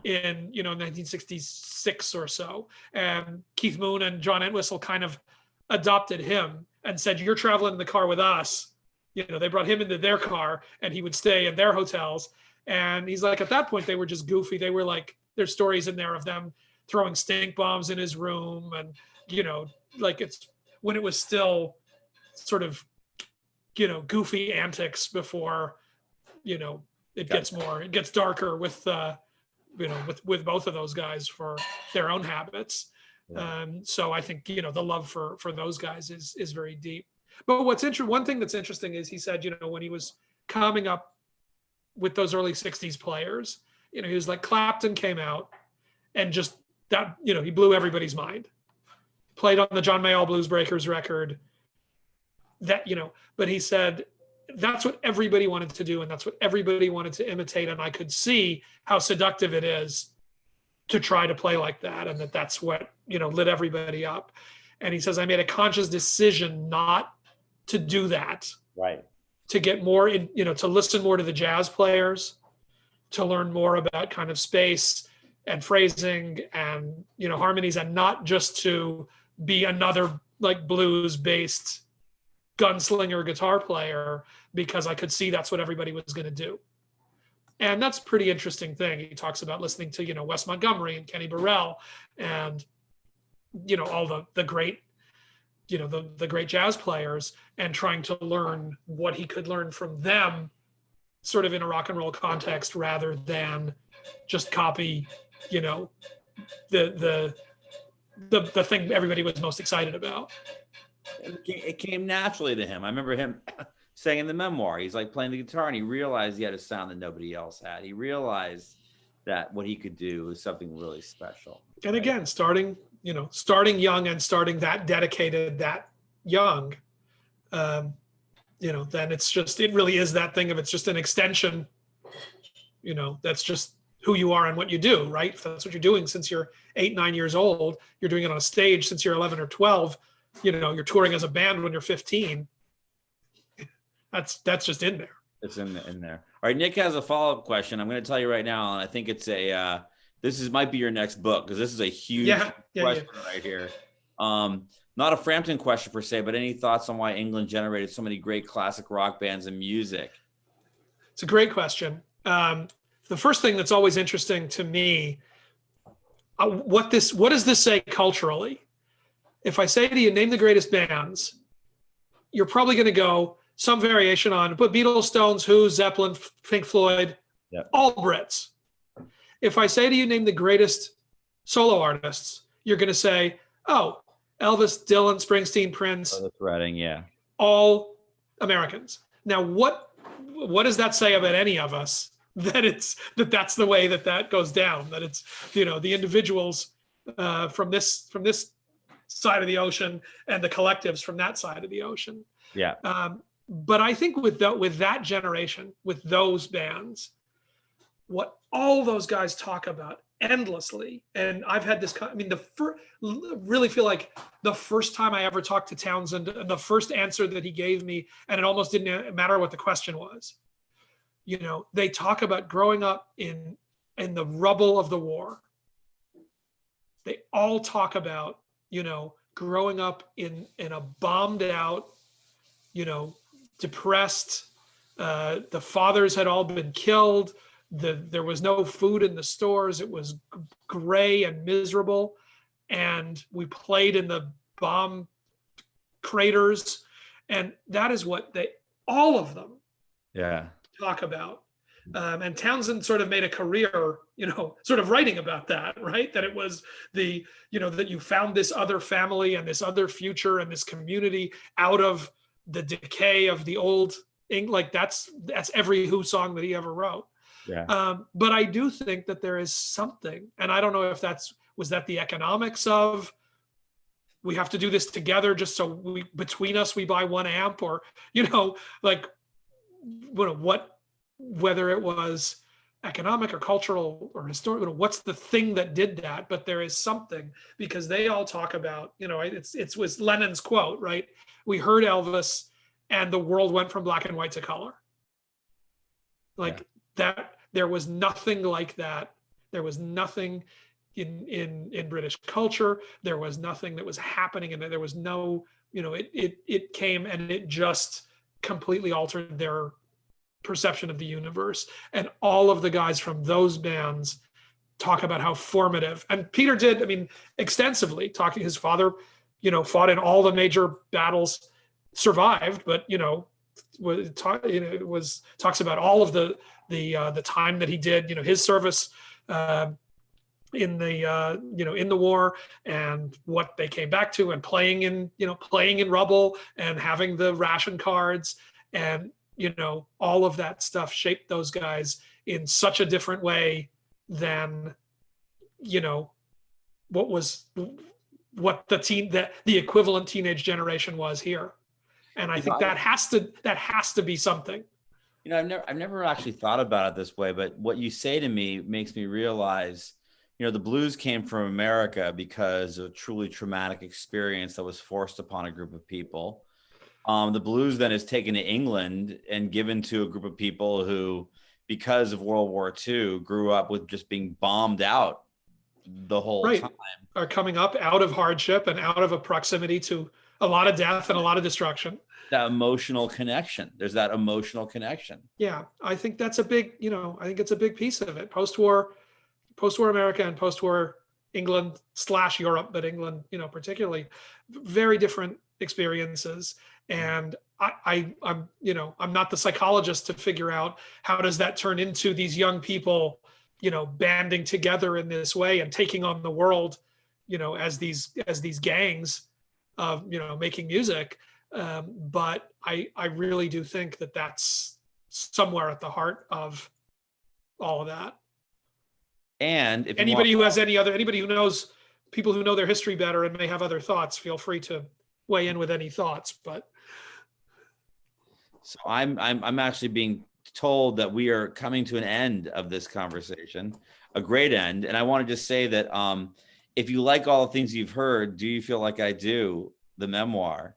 S3: in 1966 or so, and Keith Moon and John Entwistle kind of adopted him and said, "You're traveling in the car with us." They brought him into their car, and he would stay in their hotels. And he's like, at that point, they were just goofy. They were like, there's stories in there of them throwing stink bombs in his room, and like it's when it was still sort of goofy antics before it gets darker with with both of those guys for their own habits. So I think the love for those guys is very deep. But one thing that's interesting is he said when he was coming up with those early 60s players, he was like, Clapton came out and just that he blew everybody's mind, played on the John Mayall Blues Breakers record, that but he said that's what everybody wanted to do, and that's what everybody wanted to imitate, and I could see how seductive it is to try to play like that, and that's what lit everybody up. And he says, I made a conscious decision not to do that,
S2: right,
S3: to get more in, to listen more to the jazz players, to learn more about kind of space and phrasing and harmonies, and not just to be another like blues based gunslinger guitar player, because I could see that's what everybody was going to do. And that's a pretty interesting thing. He talks about listening to Wes Montgomery and Kenny Burrell and all the great the great jazz players, and trying to learn what he could learn from them sort of in a rock and roll context, rather than just copy the thing everybody was most excited about.
S2: It came naturally to him. I remember him saying in the memoir, he's like playing the guitar and he realized he had a sound that nobody else had. He realized that what he could do was something really special.
S3: And again, starting young and starting that dedicated, that young, then it really is that thing of, it's just an extension, that's just who you are and what you do, right? If that's what you're doing since you're 8, 9 years old, you're doing it on a stage since you're 11 or 12, you're touring as a band when you're 15. That's just in there.
S2: It's in there. All right, Nick has a follow-up question. I'm going to tell you right now, and I think it's might be your next book, because this is a huge question right here. Not a Frampton question per se, but any thoughts on why England generated so many great classic rock bands and music?
S3: It's a great question. The first thing that's always interesting to me, what does this say culturally? If I say to you, name the greatest bands, you're probably going to go some variation on, but Beatles, Stones, Who, Zeppelin, Pink Floyd, all Brits. If I say to you, name the greatest solo artists, you're going to say, oh, Elvis, Dylan, Springsteen, Prince.
S2: Oh, that's Redding,
S3: all Americans. Now, what does that say about any of us? That's the way that goes down. That it's the individuals from this side of the ocean and the collectives from that side of the ocean.
S2: Yeah.
S3: But I think with that generation, with those bands, what all those guys talk about endlessly, and I've had this, really feel like the first time I ever talked to Townsend, the first answer that he gave me, and it almost didn't matter what the question was. They talk about growing up in the rubble of the war. They all talk about, growing up in a bombed out, depressed, the fathers had all been killed. There was no food in the stores. It was gray and miserable. And we played in the bomb craters. And that is what all of them talk about. And Townsend sort of made a career, sort of writing about that, right? That it was that you found this other family and this other future and this community out of the decay of the old England. Like that's every Who song that he ever wrote. Yeah. But I do think that there is something, and I don't know if was that the economics of, we have to do this together just so between us we buy one amp, or whether it was economic or cultural or historical, what's the thing that did that? But there is something, because they all talk about, it was Lennon's quote, right? We heard Elvis and the world went from black and white to color. Like that, there was nothing like that. There was nothing in British culture. There was nothing that was happening, and there was no, it came and it just completely altered their perception of the universe. And all of the guys from those bands talk about how formative, and Peter did, I mean, extensively talking. His father, fought in all the major battles, survived, but talks about all of the time that he did, his service in the war, and what they came back to, and playing in rubble and having the ration cards, and all of that stuff shaped those guys in such a different way than what the equivalent teenage generation was here. And I think that has to be something.
S2: I've never actually thought about it this way, but what you say to me makes me realize, the blues came from America because of a truly traumatic experience that was forced upon a group of people. The blues then is taken to England and given to a group of people who, because of World War II, grew up with just being bombed out the whole time.
S3: Are coming up out of hardship and out of a proximity to a lot of death and a lot of destruction.
S2: That emotional connection. There's that emotional connection.
S3: Yeah, I think that's a big, I think it's a big piece of it. Post-war America and post-war England / Europe, but England, particularly, very different experiences. And I'm not the psychologist to figure out how does that turn into these young people, banding together in this way and taking on the world, as these gangs of, making music. But I really do think that that's somewhere at the heart of all of that.
S2: And if
S3: anybody who knows people who know their history better and may have other thoughts, feel free to weigh in with any thoughts. But
S2: so I'm actually being told that we are coming to an end of this conversation, a great end. And I want to just say that if you like all the things you've heard, Do You Feel Like I Do? The memoir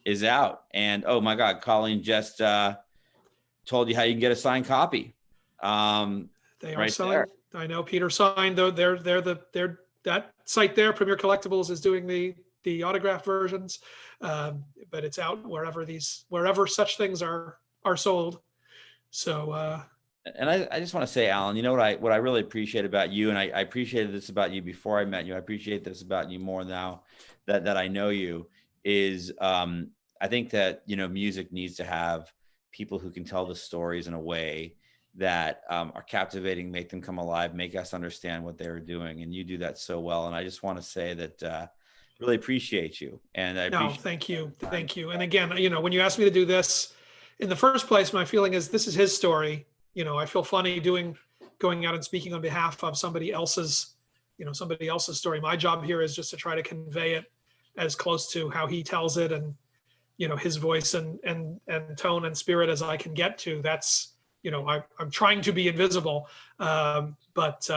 S2: is out. And oh my God, Colleen just told you how you can get a signed copy. They
S3: are selling. There. I know Peter signed though. They're that site there. Premier Collectibles is doing the autographed versions, but it's out wherever such things are sold. So.
S2: And I just want to say, Alan, what I really appreciate about you, and I appreciated this about you before I met you. I appreciate this about you more now that I know you. Is I think that music needs to have people who can tell the stories in a way that are captivating, make them come alive, make us understand what they're doing, and you do that so well. And I just want to say that really appreciate you. And
S3: thank you. And again, when you asked me to do this in the first place, my feeling is this is his story. I feel funny going out and speaking on behalf of somebody else's story. My job here is just to try to convey it as close to how he tells it, and his voice and tone and spirit as I can get to. That's I'm trying to be invisible, but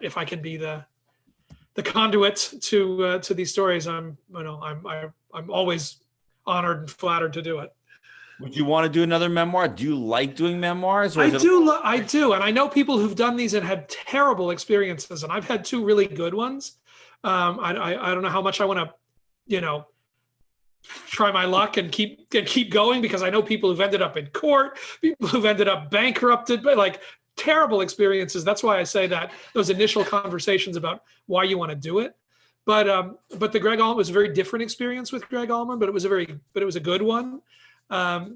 S3: if I can be the conduit to these stories, I'm always honored and flattered to do it.
S2: Would you want to do another memoir? Do you like doing memoirs?
S3: I do, and I know people who've done these and had terrible experiences, and I've had 2 really good ones. I don't know how much I want to, try my luck and keep going, because I know people who've ended up in court, people who've ended up bankrupted, but like terrible experiences. That's why I say that those initial conversations about why you want to do it. But the Gregg Allman was a very different experience with Gregg Allman, but it was a good one.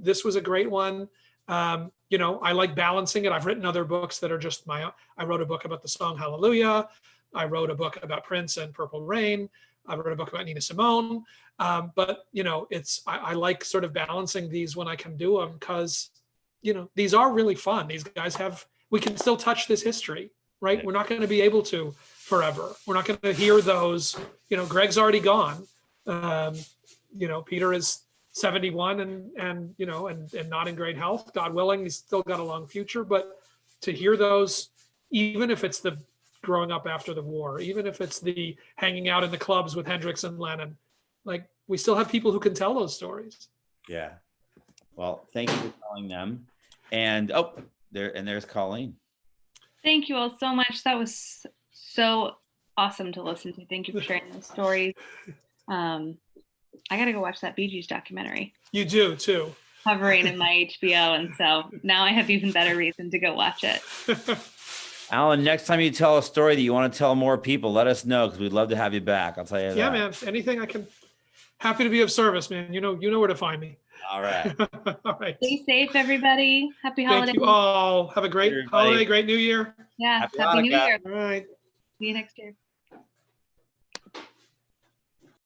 S3: This was a great one. I like balancing it. I've written other books that are just my own. I wrote a book about the song Hallelujah. I wrote a book about Prince and Purple Rain. I wrote a book about Nina Simone. But I like sort of balancing these when I can do them, because, these are really fun. These guys we can still touch this history, right? Yeah. We're not going to be able to forever. We're not going to hear those, Gregg's already gone. Peter is 71 and not in great health. God willing, he's still got a long future, but to hear those, even if it's the growing up after the war, even if it's the hanging out in the clubs with Hendrix and Lennon, like, we still have people who can tell those stories.
S2: Yeah. Well, thank you for telling them. And there's Colleen.
S1: Thank you all so much. That was so awesome to listen to. Thank you for sharing those stories. I gotta go watch that Bee Gees documentary.
S3: You do too.
S1: Hovering in my HBO, and so now I have even better reason to go watch it.
S2: Alan, next time you tell a story that you want to tell more people, let us know, because we'd love to have you back. I'll tell you that.
S3: Yeah, man. Anything I can. Happy to be of service, man. You know where to find me.
S2: All right.
S3: All right.
S1: Stay safe, everybody. Happy holidays.
S3: Thank you all. Have a great holiday, great New Year.
S1: Yeah,
S2: Happy
S1: Happy New
S2: Hanukkah.
S1: Year.
S3: All right.
S1: See you next year.